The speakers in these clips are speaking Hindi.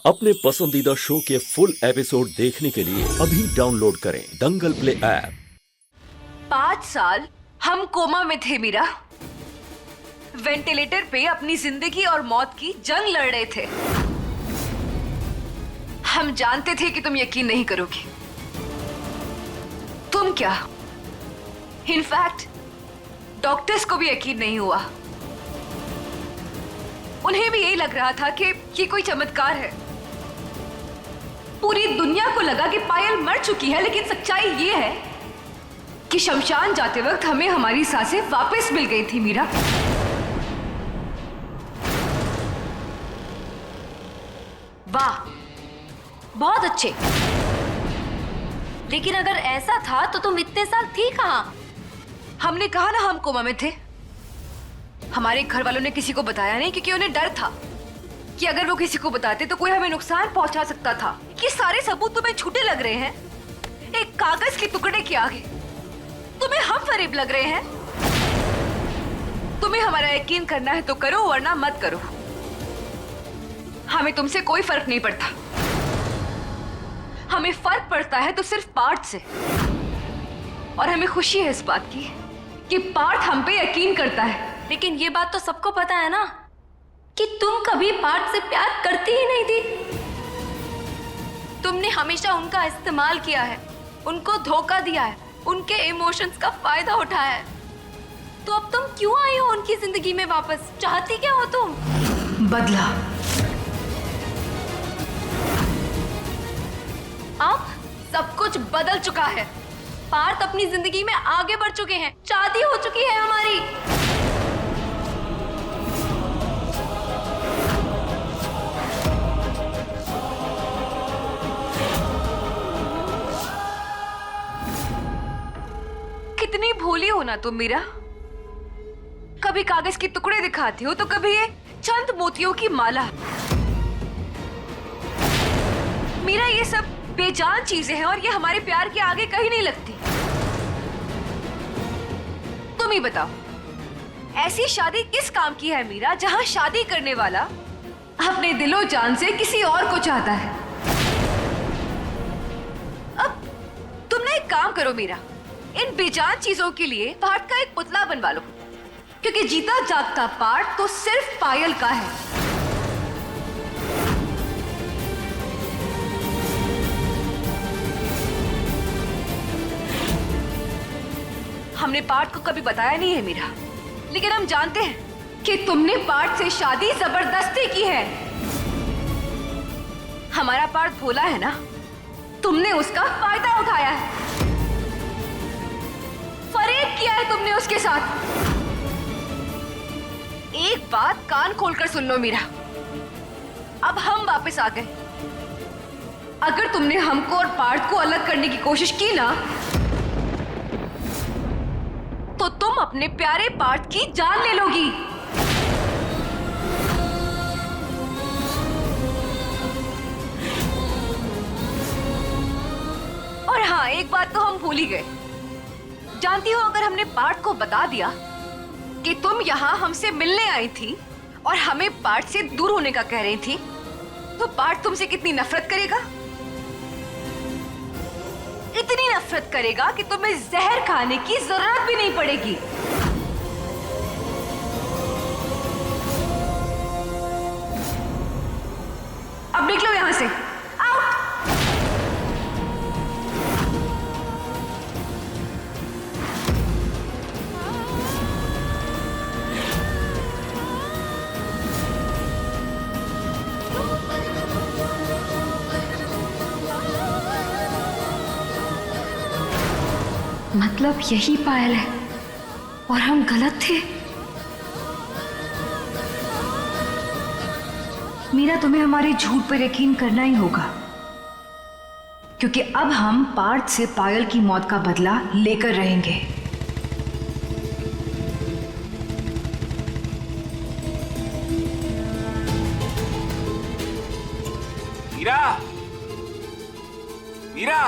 अपने पसंदीदा शो के फुल एपिसोड देखने के लिए अभी डाउनलोड करें दंगल प्ले ऐप। 5 साल हम कोमा में थे मीरा। वेंटिलेटर पे अपनी जिंदगी और मौत की जंग लड़ रहे थे। हम जानते थे कि तुम यकीन नहीं करोगी। तुम क्या, इनफैक्ट डॉक्टर्स को भी यकीन नहीं हुआ। उन्हें भी यही लग रहा था कि ये कोई चमत्कार है। पूरी दुनिया को लगा कि पायल मर चुकी है, लेकिन सच्चाई ये है कि शमशान जाते वक्त हमें हमारी सांसें वापस मिल गई थी मीरा। वाह, बहुत अच्छे। लेकिन अगर ऐसा था तो तुम इतने साल थी कहां? हमने कहा ना हम कोमा में थे। हमारे घर वालों ने किसी को बताया नहीं, क्योंकि उन्हें डर था कि अगर वो किसी को बताते तो कोई हमें नुकसान पहुंचा सकता था। ये सारे सबूत तुम्हें झूठे लग रहे हैं, एक कागज के टुकड़े के आगे तुम्हें हम फरेब लग रहे हैं। तुम्हें हमारा यकीन करना है तो करो, वरना मत करो। हमें तुमसे कोई फर्क नहीं पड़ता। हमें फर्क पड़ता है तो सिर्फ पार्थ से, और हमें खुशी है इस बात की कि पार्थ हम पे यकीन करता है। लेकिन ये बात तो सबको पता है ना कि तुम कभी पार्थ से प्यार करती ही नहीं थी। तुमने हमेशा उनका इस्तेमाल किया है, उनको धोखा दिया है, उनके इमोशंस का फायदा उठाया है। तो अब तुम क्यों आई हो उनकी जिंदगी में वापस? चाहती क्या हो तुम? बदला। अब सब कुछ बदल चुका है। पार्थ अपनी जिंदगी में आगे बढ़ चुके हैं, शादी हो चुकी है हमारी। कितनी भोली हो ना तुम मीरा। कभी कागज के टुकड़े दिखाती हो तो कभी ये चंद मोतियों की माला। मीरा, ये सब बेजान चीजें हैं और ये हमारे प्यार के आगे कहीं नहीं लगती। तुम ही बताओ, ऐसी शादी किस काम की है मीरा, जहां शादी करने वाला अपने दिलो जान से किसी और को चाहता है। अब तुम ना एक काम करो मीरा, इन बेजान चीजों के लिए पार्थ का एक पुतला बनवा लो, क्योंकि जीता जागता पार्थ तो सिर्फ पायल का है। हमने पार्थ को कभी बताया नहीं है मीरा, लेकिन हम जानते हैं कि तुमने पार्थ से शादी जबरदस्ती की है। हमारा पार्थ भोला है ना, तुमने उसका फायदा उठाया है, फरेब किया है तुमने उसके साथ। एक बात कान खोलकर सुन लो मीरा, अब हम वापस आ गए। अगर तुमने हमको और पार्थ को अलग करने की कोशिश की ना, तो तुम अपने प्यारे पार्थ की जान ले लोगी। और हाँ, एक बात तो हम भूल ही गए। जानती हो, अगर हमने पार्थ को बता दिया कि तुम यहाँ हमसे मिलने आई थी और हमें पार्थ से दूर होने का कह रही थी, तो पार्थ तुमसे कितनी नफरत करेगा। इतनी नफरत करेगा कि तुम्हें जहर खाने की जरूरत भी नहीं पड़ेगी। अब निकलो यहां से, आउट। मतलब यही पायल है और हम गलत थे। मीरा, तुम्हें हमारे झूठ पर यकीन करना ही होगा, क्योंकि अब हम पार्थ से पायल की मौत का बदला लेकर रहेंगे। मीरा, मीरा,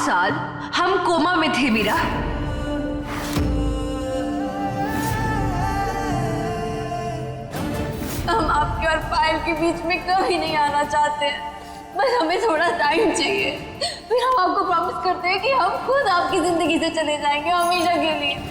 साल हम कोमा में थे मीरा। हम आपके और पायल के बीच में कभी नहीं आना चाहते, बस हमें थोड़ा टाइम चाहिए। फिर हम आपको प्रॉमिस करते हैं कि हम खुद आपकी जिंदगी से चले जाएंगे हमेशा के लिए।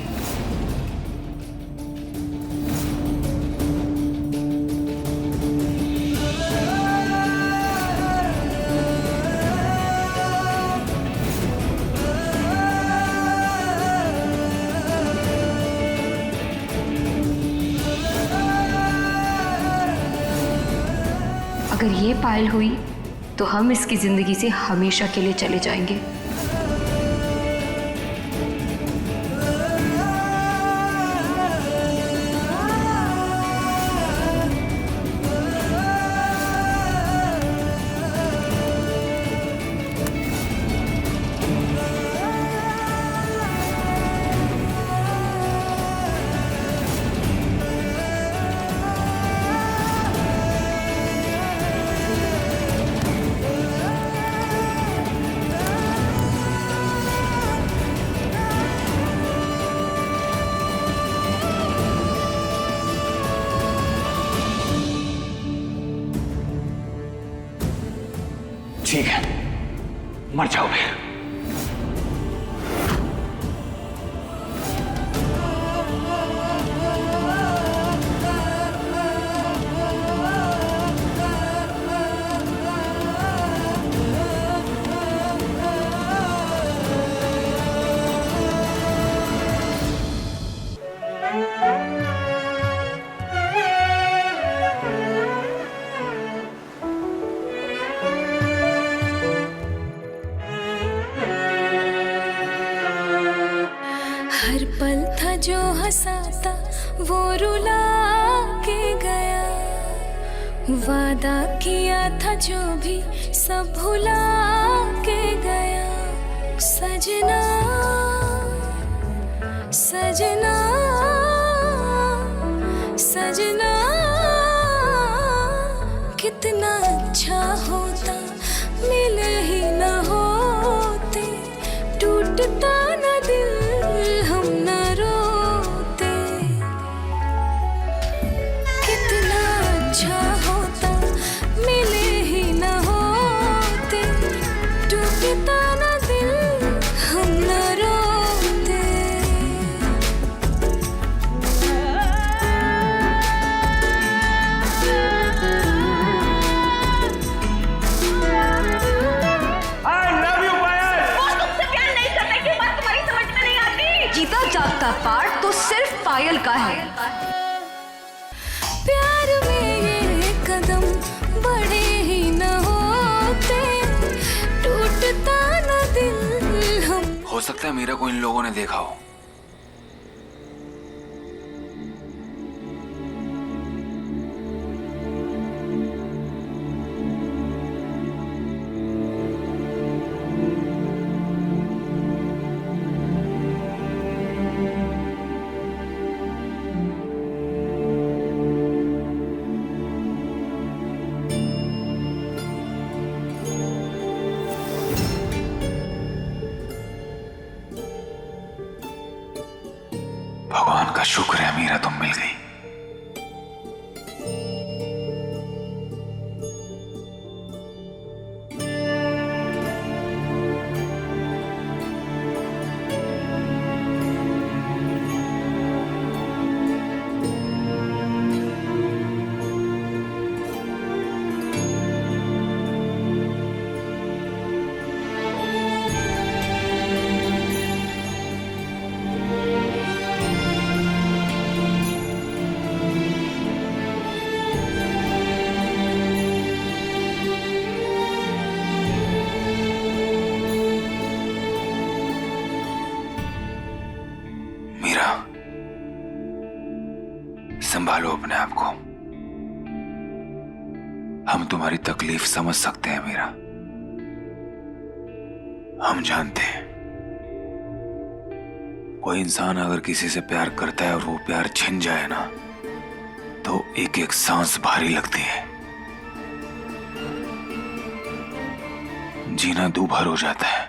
अगर ये पायल हुई तो हम इसकी जिंदगी से हमेशा के लिए चले जाएंगे। ठीक है, मर जाओ फिर। हर पल था जो हंसाता वो रुला के गया, वादा किया था जो भी सब भुला के गया। सजना सजना सजना कितना अच्छा होता मिले ही न होते, टूटता न दिल हम न रोते। कितना अच्छा होता मिले ही न होते, टूटता न दिल हम न रोते। जीता जागता पार्ट तो सिर्फ पायल का है। प्यार में ये कदम बड़े ही न होते, टूटता न दिल हम। हो सकता है मीरा को इन लोगों ने देखा हो। भगवान का शुक्र है मीरा तुम मिल गई। संभालो अपने आप को। हम तुम्हारी तकलीफ समझ सकते हैं मीरा, हम जानते हैं कोई इंसान अगर किसी से प्यार करता है और वो प्यार छिन जाए ना तो एक एक सांस भारी लगती है, जीना दूभर हो जाता है।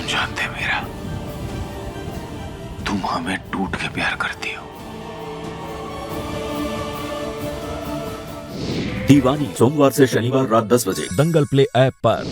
हम जानते हैं मीरा, तुम हमें टूट के प्यार करती हो। दीवानी सोमवार से शनिवार रात 10 बजे दंगल प्ले ऐप पर।